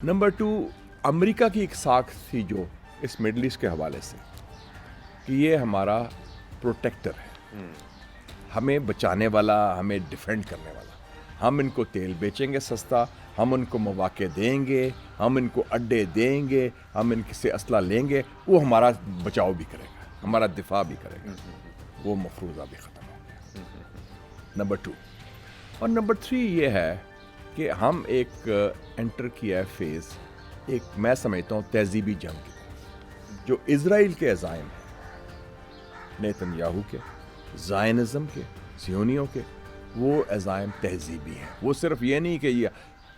Number 2 America की एक साख थी जो इस मिडल ईस्ट के हवाले से कि ये हमारा प्रोटेक्टर है, हमें बचाने वाला, हमें डिफेंड करने वाला। हम इनको तेल बेचेंगे सस्ता, हम उनको मौके देंगे, हम इनको अड्डे देंगे, हम इनसे से असला लेंगे, वो हमारा बचाव भी करेगा, हमारा दिफा भी करेगा। वो मफरूज़ा भी ख़त्म हो गया। नंबर 2 और नंबर 3 ये है कि हम एक एंटर किया है फेज़, एक मैं समझता हूँ तहज़ीबी जंग की, जो इज़राइल के अज़ाइम हैं, नेतन्याहू के, ज़ायनिज़्म के, सियोनियों के, वो अज़ाइम तहज़ीबी हैं। वो सिर्फ ये नहीं कि ये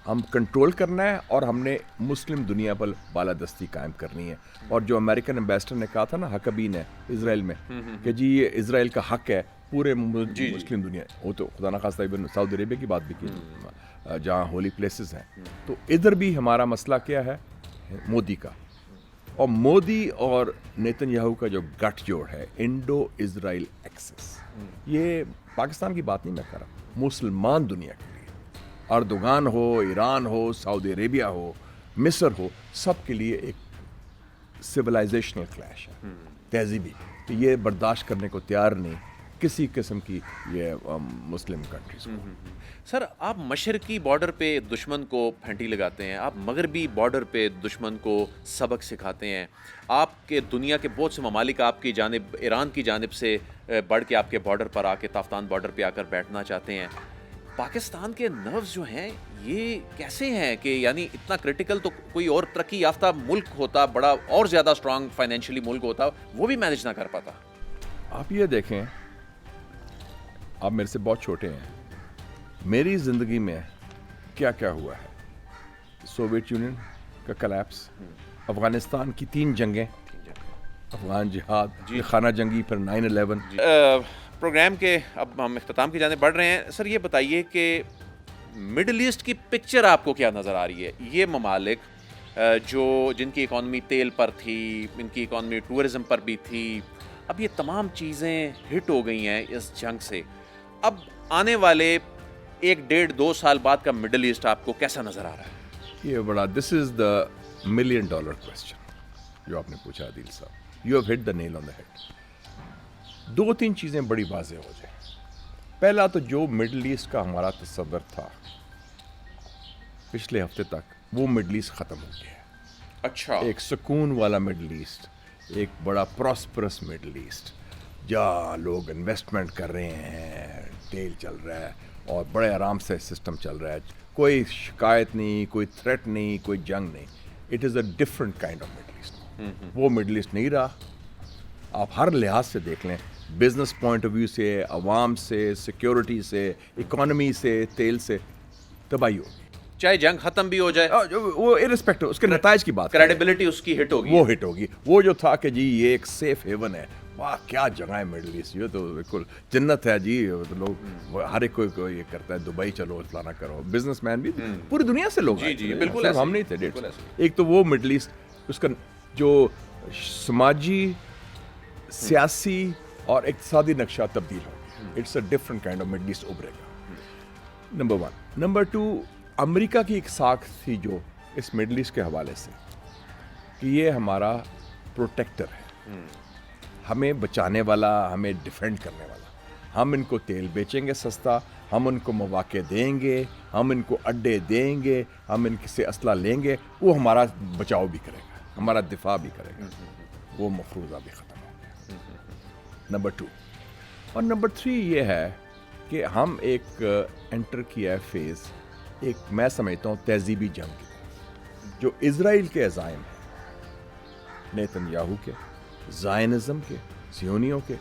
हम कंट्रोल करना है और हमने मुस्लिम दुनिया पर बालादस्ती कायम करनी है। और जो अमेरिकन एम्बेसडर ने कहा था ना हकबी ने इज़राइल में कि जी ये इज़राइल का हक है पूरे मुस्लिम दुनिया, वो तो खुदा न खास्ता इवन सऊदी अरेबिया की बात भी की जहाँ होली प्लेसेस हैं। तो इधर भी हमारा मसला क्या है, मोदी का। और मोदी और नेतन्याहू का जो गठजोड़ है, इंडो इज़राइल एक्सिस, ये पाकिस्तान की बात नहीं मैं कर रहा, मुसलमान दुनिया के लिए, अर्दोगान हो, ईरान हो, सऊदी अरेबिया हो, मिस्र हो, सब के लिए एक सिविलाइजेशनल क्लैश है, तहजीबी। ये बर्दाश्त करने को तैयार नहीं किसी किस्म की ये मुस्लिम कंट्रीज को। सर, आप मशरकी बॉर्डर पे दुश्मन को फैंटी लगाते हैं, आप मगरबी बॉर्डर पे दुश्मन को सबक सिखाते हैं, आपके दुनिया के बहुत से ममालिक आपकी जानिब, ईरान की जानिब से बढ़ के आपके बॉर्डर पर आके ताफ्तान बॉर्डर पे आकर बैठना चाहते हैं। पाकिस्तान के नर्व्स जो हैं ये कैसे हैं कि यानी इतना क्रिटिकल तो कोई और तरक्की याफ्ता मुल्क होता, बड़ा और ज़्यादा स्ट्रांग फाइनेंशियली मुल्क होता, वो भी मैनेज ना कर पाता। आप ये देखें, आप मेरे से बहुत छोटे हैं, मेरी ज़िंदगी में क्या क्या हुआ है। सोवियत यूनियन का कलैप्स, अफ़गानिस्तान की 3 जंगें, अफ़गान जिहाद, खाना जंगी, फिर 9/11। प्रोग्राम के अब हम इख्तिताम की जाने बढ़ रहे हैं। सर ये बताइए कि मिडल ईस्ट की पिक्चर आपको क्या नज़र आ रही है? ये ममालिक जो जिनकी इकॉनमी तेल पर थी, इनकी इकॉनमी टूरिज़म पर भी थी, अब ये तमाम चीज़ें हिट हो गई हैं इस जंग से। अब आने वाले 1-1.5-2 साल बाद का मिडल ईस्ट आपको कैसा नज़र आ रहा है? ये बड़ा, this is the $1 million question जो आपने पूछा आदिल साहब। You have hit the nail on the head. 2-3 चीज़ें बड़ी वाज़ेह हो जाए। पहला तो जो मिडल ईस्ट का हमारा तस्वर था पिछले हफ्ते तक, वो मिडल ईस्ट ख़त्म हो गया है। अच्छा, एक सुकून वाला मिडल ईस्ट, एक बड़ा प्रॉस्परस मिडल ईस्ट, जहाँ लोग इन्वेस्टमेंट कर रहे हैं, तेल चल रहा है और बड़े आराम से सिस्टम चल रहा है, कोई शिकायत नहीं, कोई थ्रेट नहीं, कोई जंग नहीं। It is a different kind of middle east. वो मिडल ईस्ट नहीं रहा। आप हर लिहाज से देख लें, बिजनेस पॉइंट ऑफ व्यू से, अवाम से, सिक्योरिटी से, इकोनॉमी से, तेल से तबाही होगी। चाहे जंग खत्म भी हो जाए, वो इररिस्पेक्टिव उसके नताइज की बात, क्रेडिबिलिटी उसकी हिट होगी। वो हिट होगी। वो जो था कि जी ये एक सेफ हेवन है, वाह क्या जगह है मिडल ईस्ट, ये तो बिल्कुल जन्नत है जी। तो लोग हर एक को ये करता है, दुबई चलो, फलाना करो, बिजनेसमैन भी पूरी दुनिया से लोग आए थे, बिल्कुल सिर्फ हम नहीं थे। एक तो वो मिडल ईस्ट, उसका जो समाजी, सियासी और इक्तिसादी नक्शा तब्दील हो गया। It's a different kind of middle east उभरेगा, नंबर 1। नंबर 2 अमेरिका की एक साख थी जो इस मिडल ईस्ट के हवाले से कि ये हमारा प्रोटेक्टर है, हमें बचाने वाला, हमें डिफेंड करने वाला। हम इनको तेल बेचेंगे सस्ता, हम उनको मौके देंगे, हम इनको अड्डे देंगे, हम इनसे से असला लेंगे, वो हमारा बचाव भी करेगा, हमारा दिफा भी करेगा। वो मफरूज़ा भी ख़त्म हो गया, नंबर 2। और नंबर 3 ये है कि हम एक एंटर किया है फेज़, एक मैं समझता हूँ तहज़ीबी जंग की, जो इज़राइल के अज़ाइम हैं, नेतन्याहू के, ज़ायनिज़्म के, सियोनियों के,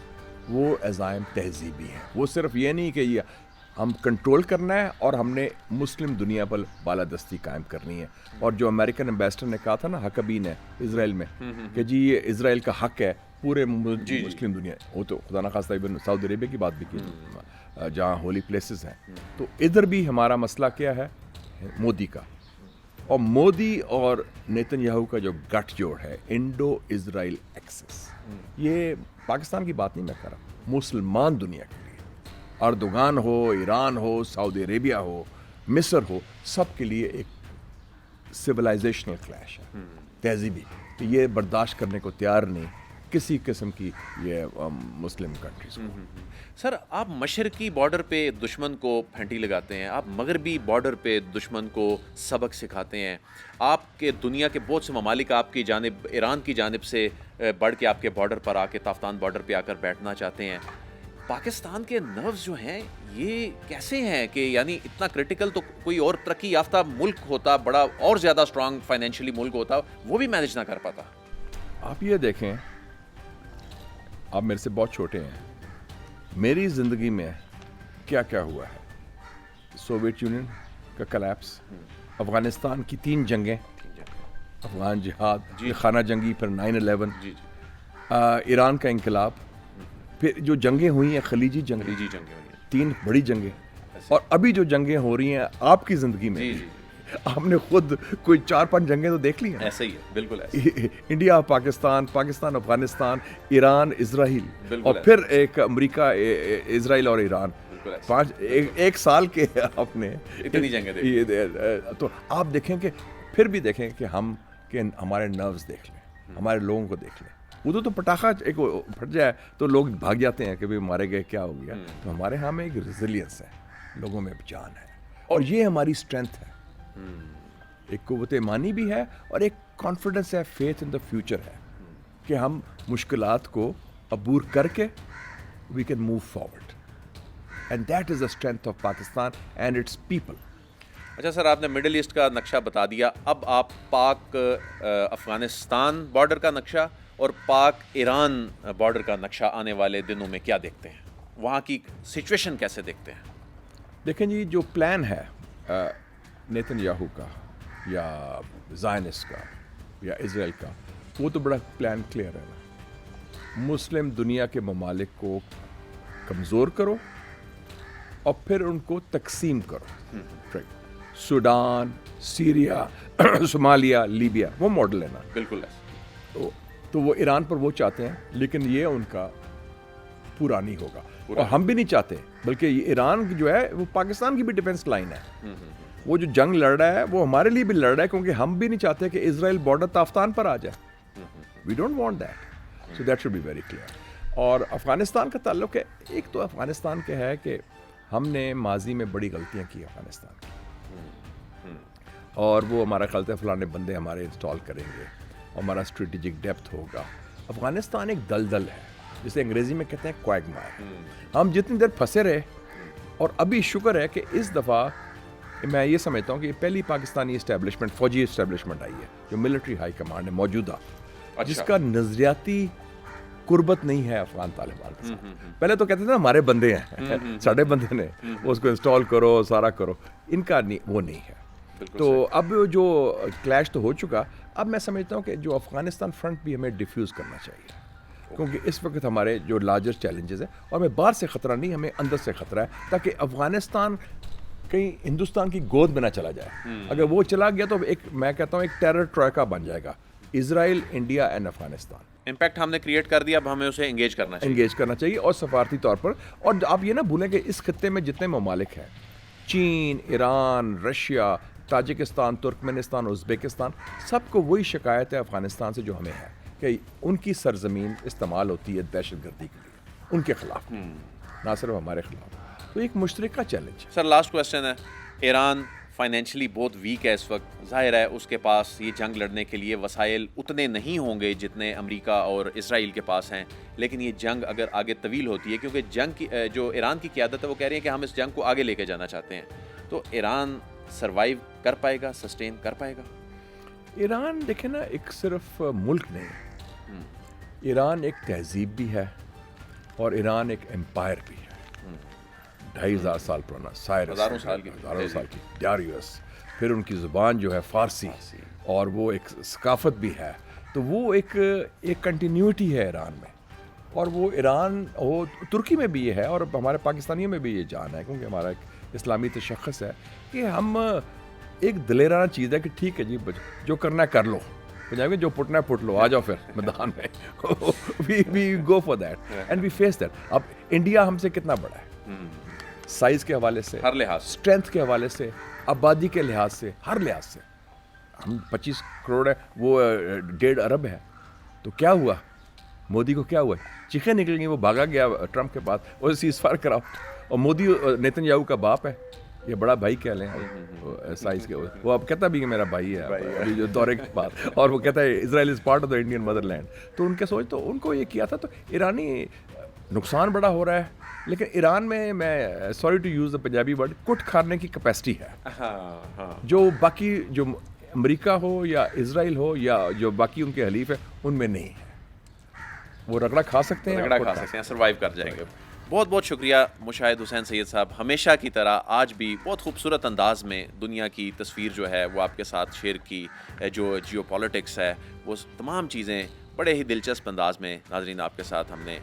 वो अज़ाइम तहज़ीबी हैं। वो सिर्फ ये नहीं कि ये हम कंट्रोल करना है और हमने मुस्लिम दुनिया पर बालादस्ती कायम करनी है। और जो अमेरिकन एम्बेसडर ने कहा था ना हकबी ने इज़राइल में कि जी ये इज़राइल का हक है पूरे मुस्लिम दुनिया, वो तो खुदा न खास्ता इवन सऊदी अरेबिया की बात भी की जहाँ होली प्लेसेस हैं। तो इधर भी हमारा मसला क्या है, मोदी का। और मोदी और नेतन्याहू का जो गठजोड़ है, इंडो इज़राइल एक्सिस, ये पाकिस्तान की बात नहीं मैं कर रहा, मुसलमान दुनिया के लिए, अर्दोगान हो, ईरान हो, सऊदी अरेबिया हो, मिस्र हो, सब के लिए एक सिविलाइजेशनल क्लैश है, तहजीबी, तो ये बर्दाश्त करने को तैयार नहीं किसी किस्म की ये मुस्लिम कंट्रीज को। सर, आप मशरकी बॉर्डर पे दुश्मन को फैंटी लगाते हैं, आप मगरबी बॉर्डर पे दुश्मन को सबक सिखाते हैं, आपके दुनिया के बहुत से ममालिक आपकी जानिब, ईरान की जानिब से बढ़ के आपके बॉर्डर पर आके, ताफ्तान बॉर्डर पे आकर बैठना चाहते हैं। पाकिस्तान के नर्व्स जो हैं ये कैसे हैं कि यानी इतना क्रिटिकल तो कोई और तरक्की याफ्ता मुल्क होता, बड़ा और ज़्यादा स्ट्रांग फाइनेंशियली मुल्क होता, वो भी मैनेज ना कर पाता। आप ये देखें, आप मेरे से बहुत छोटे हैं, मेरी ज़िंदगी में क्या क्या हुआ है। सोवियत यूनियन का कलैप्स, अफ़गानिस्तान की 3 जंगें, अफ़गान जिहाद, खाना जंगी, फिर 9/11, ईरान का इंकलाब, फिर जो जंगें हुई हैं खलीजी जंगें हुई हैं, 3 बड़ी जंगें, और अभी जो जंगें हो रही हैं आपकी ज़िंदगी में, आपने खुद कोई 4-5 जंगें तो देख ली हैं। ऐसे ही है, बिल्कुल ऐसे। India Pakistan, Pakistan Afghanistan, Iran Israel, और फिर एक अमेरिका, इजराइल और ईरान, 5 एक साल के आपने इतनी जंगें देखी। तो आप देखें कि फिर भी देखें कि हमारे नर्व्स देख लें, हमारे लोगों को देख लें। उधर तो पटाखा एक फट जाए तो लोग भाग जाते हैं कि भाई मारे गए, क्या हो गया। तो हमारे यहाँ में एक रेजिलियंस है, लोगों में जान है, और ये हमारी स्ट्रेंथ है। एक कुव्वत ईमानी भी है और एक कॉन्फिडेंस है, फेथ इन द फ्यूचर है कि हम मुश्किलात को अबूर करके we can move forward, and that is the strength of Pakistan and its people. अच्छा सर, आपने मिडिल ईस्ट का नक्शा बता दिया, अब आप पाक अफ़गानिस्तान बॉर्डर का नक्शा और पाक ईरान बॉर्डर का नक्शा आने वाले दिनों में क्या देखते हैं, वहाँ की सिचुएशन कैसे देखते हैं? देखें जी, जो प्लान है नेतन्याहू का या ज़ायनिस्ट का या इज़राइल का, वो तो बड़ा प्लान क्लियर है ना। मुस्लिम दुनिया के ममालिक को कमज़ोर करो और फिर उनको तकसीम करो। सूडान, सीरिया, सोमालिया, लीबिया, वो मॉडल है ना। बिल्कुल है। तो वो ईरान पर वो चाहते हैं, लेकिन ये उनका पूरा नहीं होगा, और हम भी नहीं चाहते। बल्कि ये ईरान जो है वो पाकिस्तान की भी डिफेंस लाइन है। वो जो जंग लड़ रहा है वो हमारे लिए भी लड़ रहा है, क्योंकि हम भी नहीं चाहते कि इजराइल बॉर्डर ताफ्तान पर आ जाए। We don't want that, so that should be very clear. और अफगानिस्तान का ताल्लुक है, एक तो अफगानिस्तान के है कि हमने माजी में बड़ी गलतियां की अफगानिस्तान की, और वो हमारा ख्याल है फलाने बंदे हमारे इंस्टॉल करेंगे, हमारा स्ट्रेटेजिक डेप्थ होगा। अफगानिस्तान एक दलदल है, जिसे अंग्रेजी में कहते हैं क्वैगमायर। हम जितनी देर फंसे रहे, और अभी शुक्र है कि इस दफ़ा मैं ये समझता हूँ कि पहली पाकिस्तानी इस्टेब्लिशमेंट, फौजी इस्टेब्लिशमेंट आई है, जो मिलिट्री हाई कमांड है मौजूदा, जिसका नजरियाती कुर्बत नहीं है अफगान तालिबान के साथ। पहले तो कहते थे ना हमारे बंदे हैं, साढ़े बंदे ने, उसको इंस्टॉल करो, सारा करो, इनका नहीं, वो नहीं है। तो अब जो क्लैश तो हो चुका, अब मैं समझता हूँ कि जो अफगानिस्तान फ्रंट भी हमें डिफ्यूज़ करना चाहिए, क्योंकि इस वक्त हमारे जो लार्जेस्ट चैलेंजेस है, और हमें बाहर से ख़तरा नहीं, हमें अंदर से ख़तरा है, ताकि अफगानिस्तान कहीं हिंदुस्तान की गोद में ना चला जाए। अगर वो चला गया तो एक, मैं कहता हूँ, एक टेरर ट्रॉयका बन जाएगा, Israel, India and Afghanistan. Impact हमने क्रिएट कर दिया, अब हमें उसे एंगेज करना चाहिए, और सफारती तौर पर। और आप ये ना भूलें कि इस खत्ते में जितने ममालिक हैं, चीन, Iran, Russia, Tajikistan, Turkmenistan, Uzbekistan, सबको वही शिकायत है अफगानिस्तान से जो हमें है, कि उनकी सरजमीन इस्तेमाल होती है दहशतगर्दी के लिए, उनके खिलाफ, ना सिर्फ हमारे खिलाफ। तो एक मुश्तरका चैलेंज। सर, लास्ट क्वेश्चन है, ईरान फाइनेंशियली बहुत वीक है इस वक्त, जाहिर है उसके पास ये जंग लड़ने के लिए वसाइल उतने नहीं होंगे जितने अमेरिका और इसराइल के पास हैं, लेकिन ये जंग अगर आगे तवील होती है, क्योंकि जंग की जो ईरान की क़यादत है वो कह रही है कि हम इस जंग को आगे लेके जाना चाहते हैं, तो ईरान सरवाइव कर पाएगा, सस्टेन कर पाएगा? ईरान देखें ना, एक सिर्फ मुल्क नहीं, ईरान एक तहजीब भी है, और ईरान एक एम्पायर भी है, 2500 साल पुराना, साइरस, हज़ारों साल की डारियस, फिर उनकी ज़ुबान जो है फ़ारसी, और वो एक सकाफ़त भी है। तो वो एक कंटिन्यूटी है ईरान में, और वो ईरान, वो तुर्की में भी ये है, और हमारे पाकिस्तानियों में भी ये जान है, क्योंकि हमारा एक इस्लामी तशख़्ख़ुस है कि हम, एक दलेराना चीज़ है कि ठीक है जी, जो करना है कर लो, पंजाबी जो पुटना है पुट लो, आ जाओ फिर मैदान में। We go for that and we face that. अब इंडिया हमसे कितना बड़ा है, साइज़ के हवाले से, हर लिहाज, स्ट्रेंथ के हवाले से, आबादी के लिहाज से, हर लिहाज से ہم 25 کروڑ ہے, وہ 1.5 ارب ہے. تو کیا ہوا, مودی کو کیا ہوا, چیخیں نکل گئی, وہ بھاگا گیا ٹرمپ کے پاس, اور سیز فائر کراؤ. اور مودی نیتن یاہو کا باپ ہے, یہ بڑا بھائی کہہ لیں سائز کے, وہ اب کہتا بھی کہ میرا بھائی ہے ابھی جو دورے کے بعد, اور وہ کہتا ہے Israel is part of the Indian motherland. تو ان کے سوچ تو ان کو یہ کیا تھا, تو ایرانی نقصان بڑا ہو رہا ہے, لیکن ایران میں sorry to use the Punjabi word, کٹ کھانے کی کیپیسٹی ہے جو باقی جو امریکہ ہو یا اسرائیل ہو یا جو باقی ان کے حلیف ہیں ان میں نہیں ہے. وہ رگڑا کھا سکتے ہیں, رگڑا کھا سکتے ہیں, سروائیو کر جائیں گے. بہت بہت شکریہ مشاہد حسین سید صاحب, ہمیشہ کی طرح آج بھی بہت خوبصورت انداز میں دنیا کی تصویر جو ہے وہ آپ کے ساتھ شیئر کی, جو جیو پالیٹکس ہے وہ تمام چیزیں بڑے ہی دلچسپ انداز میں ناظرین آپ کے ساتھ ہم نے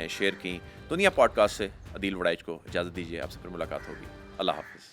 شیئر کی. دنیا پوڈ کاسٹ سے عدیل وڑائچ کو اجازت دیجیے, آپ سے پھر ملاقات ہوگی. اللہ حافظ.